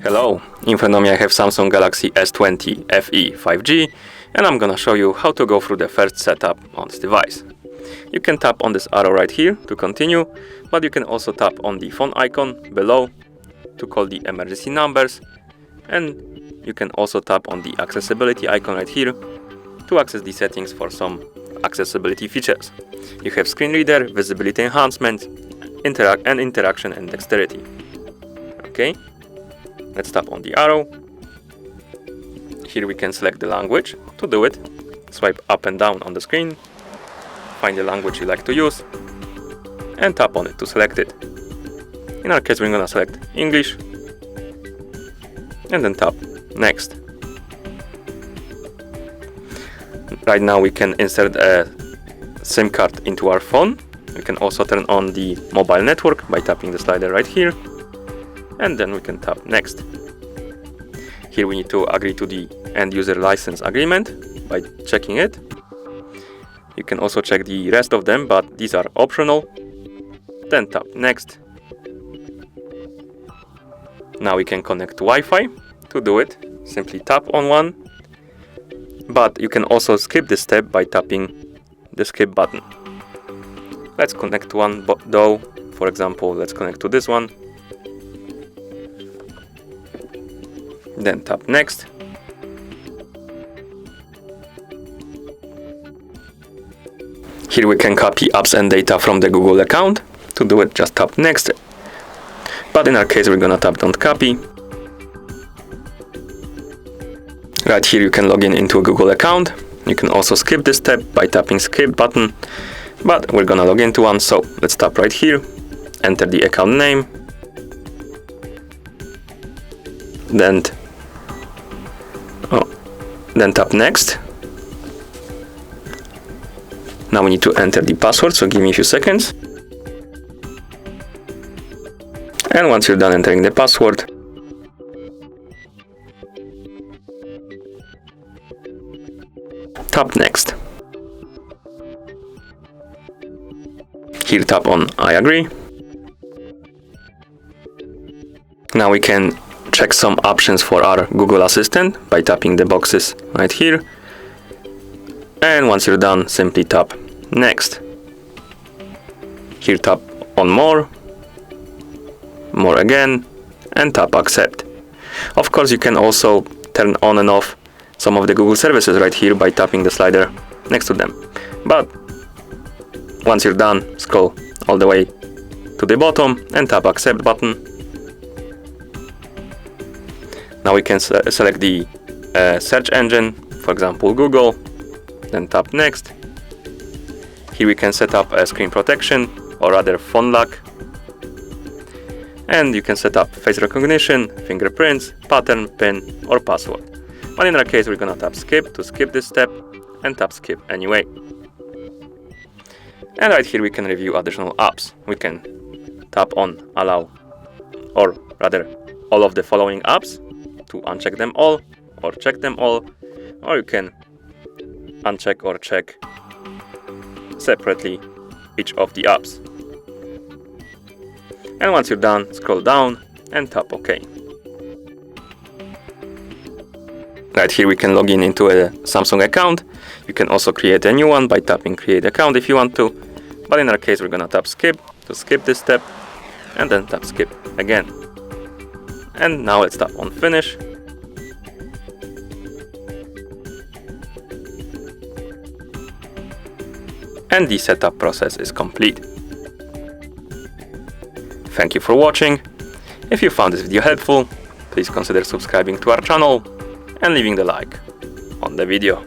Hello, in front of me I have Samsung Galaxy S20 FE 5G, and I'm gonna show you how to go through the first setup on this device. You can tap on this arrow right here to continue, but you can also tap on the phone icon below to call the emergency numbers, and you can also tap on the accessibility icon right here to access the settings for some accessibility features. You have screen reader, visibility enhancement, interaction and dexterity. Okay. Let's tap on the arrow. Here we can select the language. To do it, swipe up and down on the screen, find the language you like to use, and tap on it to select it. In our case, we're gonna select English, and then tap Next. Right now we can insert a SIM card into our phone. We can also turn on the mobile network by tapping the slider right here, and then we can tap Next. Here we need to agree to the end user license agreement by checking it. You can also check the rest of them, but these are optional. Then tap Next. Now we can connect to Wi-Fi. To do it, simply tap on one, but you can also skip this step by tapping the skip button. Let's connect to one though. For example, let's connect to this one. Then tap Next. Here we can copy apps and data from the Google account. To do it, just tap Next. But in our case, we're gonna tap Don't Copy. Right here you can log in into a Google account. You can also skip this step by tapping Skip button. But we're gonna log into one, so let's tap right here. Enter the account name. Then tap Next. Now we need to enter the password, so give me a few seconds. And once you're done entering the password, tap Next. Here tap on I agree. Now we can check some options for our Google Assistant by tapping the boxes right here. And once you're done, simply tap Next. Here tap on More again, and tap Accept. Of course, you can also turn on and off some of the Google services right here by tapping the slider next to them. But once you're done, scroll all the way to the bottom and tap Accept button. Now we can select the search engine, for example Google, then tap Next. Here we can set up a screen protection, or rather phone lock. And you can set up face recognition, fingerprints, pattern, PIN, or password. But in our case, we're gonna tap Skip to skip this step, and tap Skip anyway. And right here we can review additional apps. We can tap on Allow, or rather all of the following apps, to uncheck them all or check them all, or you can uncheck or check separately each of the apps. And once you're done, scroll down and tap OK. Right here we can log in into a Samsung account. You can also create a new one by tapping Create Account if you want to, but in our case we're gonna tap Skip to skip this step, and then tap Skip again. And now let's tap on Finish. And the setup process is complete. Thank you for watching. If you found this video helpful, please consider subscribing to our channel and leaving the like on the video.